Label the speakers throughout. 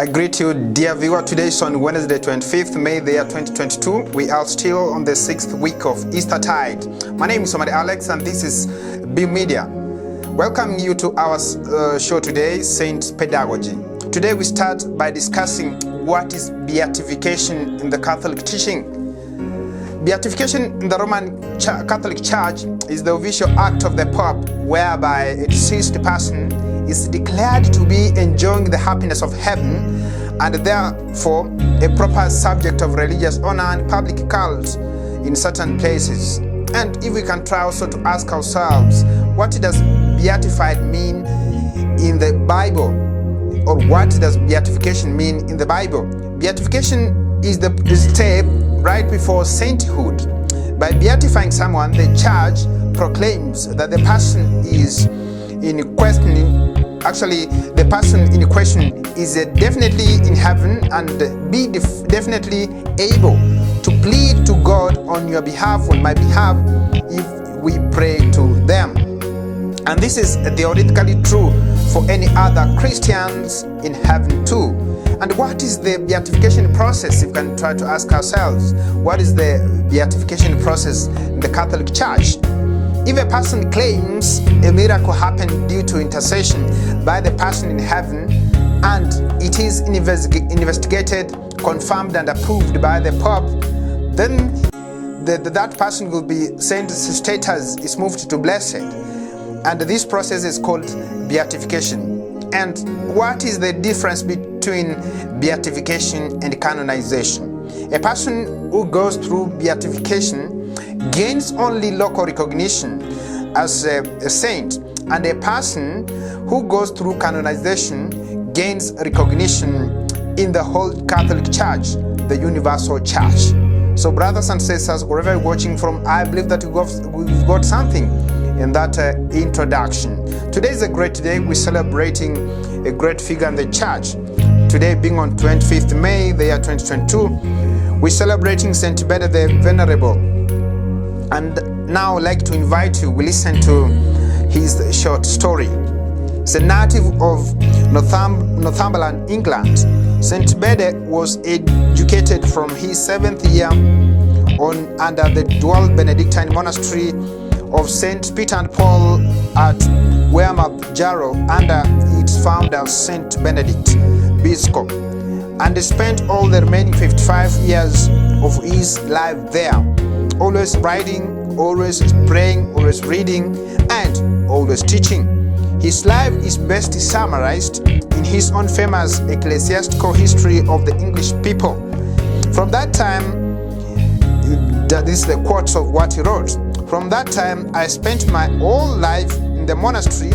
Speaker 1: I greet you, dear viewer. Today is on Wednesday, 25th May, the year 2022. We are still on the 6th week of Eastertide. My name is Alex, and this is BEA-M Media. Welcoming you to our show today, Saint Pedagogy. Today we start by discussing what is beatification in the Catholic teaching. Beatification in the Roman Catholic Church is the official act of the Pope whereby a deceased person is declared to be enjoying the happiness of heaven and therefore a proper subject of religious honor and public cult in certain places. And if we can try also to ask ourselves, what does beatified mean in the Bible? Or what does beatification mean in the Bible? Beatification is the step right before sainthood. By beatifying someone, the church proclaims that the person is in question. Actually, the person in question is definitely in heaven and be definitely able to plead to God on your behalf, on my behalf, if we pray to them. And this is theoretically true for any other Christians in heaven too. And what is the beatification process? We can try to ask ourselves, what is the beatification process in the Catholic Church? If a person claims a miracle happened due to intercession by the person in heaven, and it is investigated, confirmed and approved by the Pope, then that person will be sent, status is moved to blessed. And this process is called beatification. And what is the difference between beatification and canonization? A person who goes through beatification gains only local recognition as a saint, and a person who goes through canonization gains recognition in the whole Catholic Church, the universal church. So brothers and sisters, wherever you're watching from, I believe that we've got something in that introduction. Today is a great day. We're celebrating a great figure in the church. Today being on 25th May, the year 2022, we're celebrating Saint Bede the Venerable. And now I'd like to invite you, we listen to his short story. He's a native of Northumberland, England. Saint Bede was educated from his 7th year on under the dual Benedictine monastery of St. Peter and Paul at Weymouth, Jarrow, under its founder St. Benedict, Bishop, and spent all the remaining 55 years of his life there, always writing, always praying, always reading, and always teaching. His life is best summarized in his own famous ecclesiastical history of the English people. From that time, this is the quotes of what he wrote. From that time, I spent my whole life in the monastery,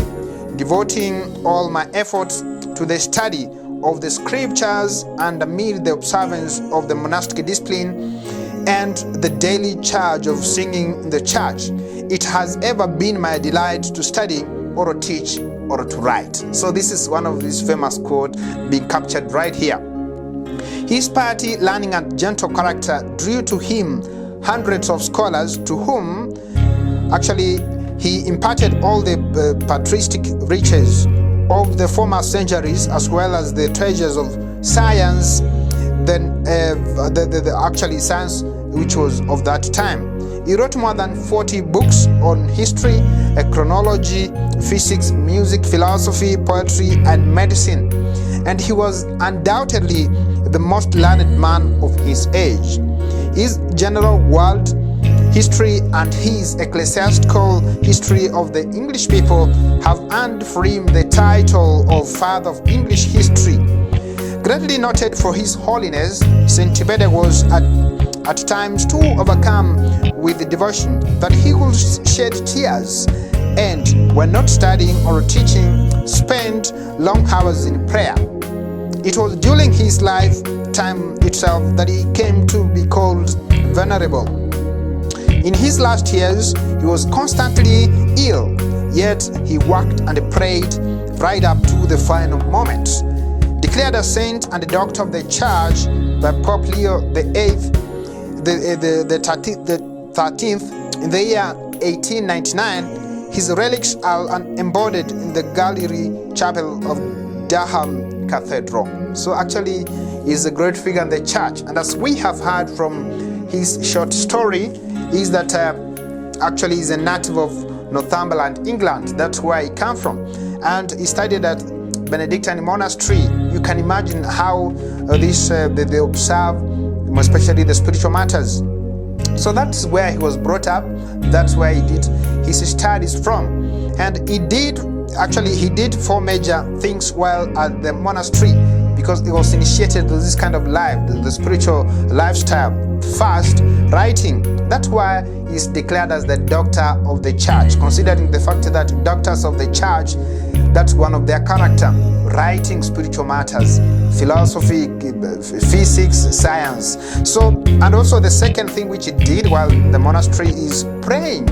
Speaker 1: devoting all my efforts to the study of the scriptures and amid the observance of the monastic discipline and the daily charge of singing in the church. It has ever been my delight to study or to teach or to write. So this is one of these famous quotes being captured right here. His piety, learning and gentle character drew to him hundreds of scholars to whom actually he imparted all the patristic riches of the former centuries as well as the treasures of science, then actually science which was of that time. He wrote more than 40 books on history, chronology, physics, music, philosophy, poetry, and medicine, and he was undoubtedly the most learned man of his age. His general world history and his ecclesiastical history of the English people have earned for him the title of Father of English History. Greatly noted for his holiness, Saint Bede was at times too overcome with the devotion that he would shed tears, and when not studying or teaching, spent long hours in prayer. It was during his lifetime itself that he came to be called venerable. In his last years, he was constantly ill, yet he worked and prayed right up to the final moments. Declared a saint and a doctor of the church by Pope Leo VIII, the 13th, in the year 1899, his relics are embodied in the Gallery Chapel of Durham, cathedral. So actually, he's a great figure in the church. And as we have heard from his short story, is that actually he's a native of Northumberland, England. That's where he came from. And he studied at Benedictine monastery. You can imagine how they observe, especially the spiritual matters. So that's where he was brought up. That's where he did his studies from. And he did 4 major things while at the monastery, because he was initiated to this kind of life, the spiritual lifestyle. First, writing. That's why he's declared as the doctor of the church, considering the fact that doctors of the church, that's one of their character. Writing spiritual matters, philosophy, physics, science. So, and also the second thing which he did while in the monastery is praying.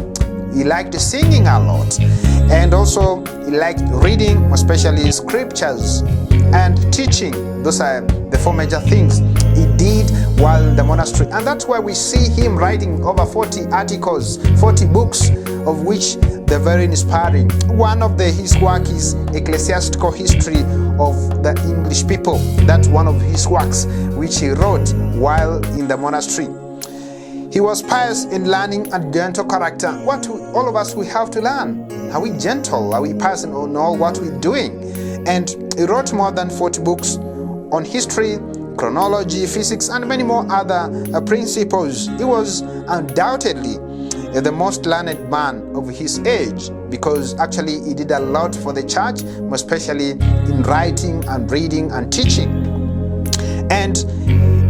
Speaker 1: He liked singing a lot. And also he liked reading, especially scriptures, and teaching. Those are the 4 major things he did while in the monastery. And that's why we see him writing over 40 articles, 40 books, of which they're very inspiring. One of his work is Ecclesiastical History of the English People. That's one of his works which he wrote while in the monastery. He was pious in learning and gentle character. All of us, we have to learn. Are we gentle? Are we pious in all what we're doing? And he wrote more than 40 books on history, chronology, physics, and many more other principles. He was undoubtedly the most learned man of his age, because actually he did a lot for the church, especially in writing and reading and teaching. And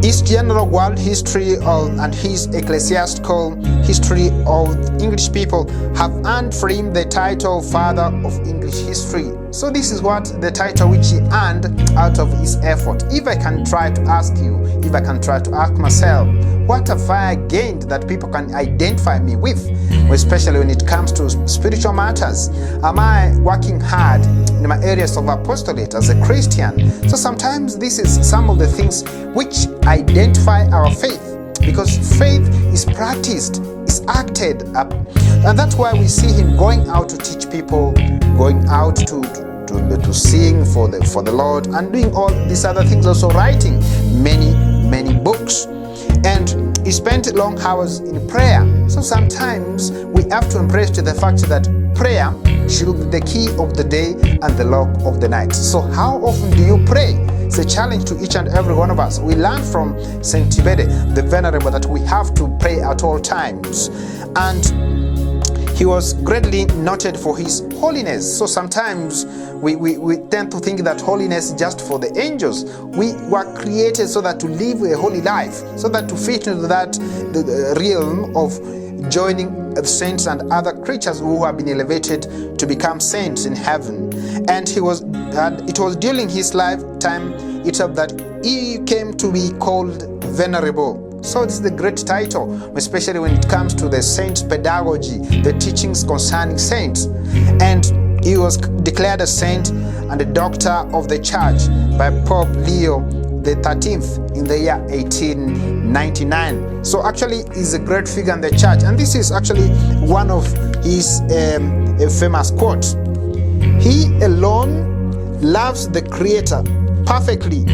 Speaker 1: his general world history and his ecclesiastical history of English people have earned for him the title Father of English History. So this is what the title which he earned out of his effort. If I can try to ask you, if I can try to ask myself, what have I gained that people can identify me with, especially when it comes to spiritual matters? Am I working hard in my areas of apostolate as a Christian? So sometimes this is some of the things which identify our faith, because faith is practiced, is acted up. And that's why we see him going out to teach people, going out to sing for the Lord, and doing all these other things, also writing many books. And he spent long hours in prayer. So sometimes we have to embrace the fact that prayer should be the key of the day and the lock of the night. So how often do you pray? It's a challenge to each and every one of us. We learn from Saint Bede the Venerable that we have to pray at all times. And he was greatly noted for his holiness. So sometimes we tend to think that holiness is just for the angels. We were created so that to live a holy life, so that to fit into that the realm of joining saints and other creatures who have been elevated to become saints in heaven. And it was during his lifetime itself that he came to be called Venerable. So this is the great title, especially when it comes to the saints' pedagogy, the teachings concerning saints. And he was declared a saint and a doctor of the church by Pope Leo the 13th in the year 1899. So actually he's a great figure in the church, and this is actually one of his famous quotes. He alone loves the Creator perfectly,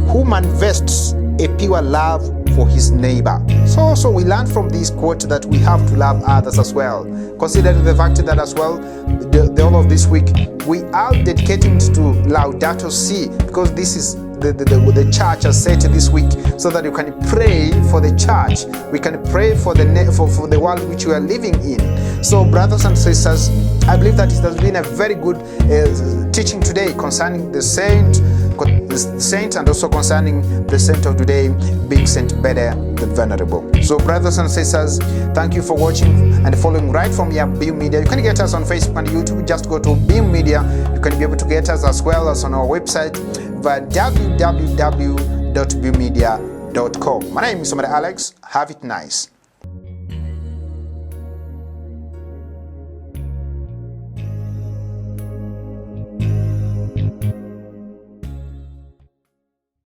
Speaker 1: who manifests a pure love for his neighbor. So we learn from this quote that we have to love others as well. Consider the fact that as well, the whole of this week, we are dedicating to Laudato Si, because this is the church has set this week, so that you can pray for the church. We can pray for the world which we are living in. So brothers and sisters, I believe that it has been a very good teaching today concerning the saint and also concerning the saint of today being Saint Bede the Venerable. So brothers and sisters, thank you for watching and following right from here, BEA-M Media. You can get us on Facebook and YouTube. Just go to BEA-M Media. You can be able to get us as well as on our website via www.beammedia.com. My name is Alex. Have it nice.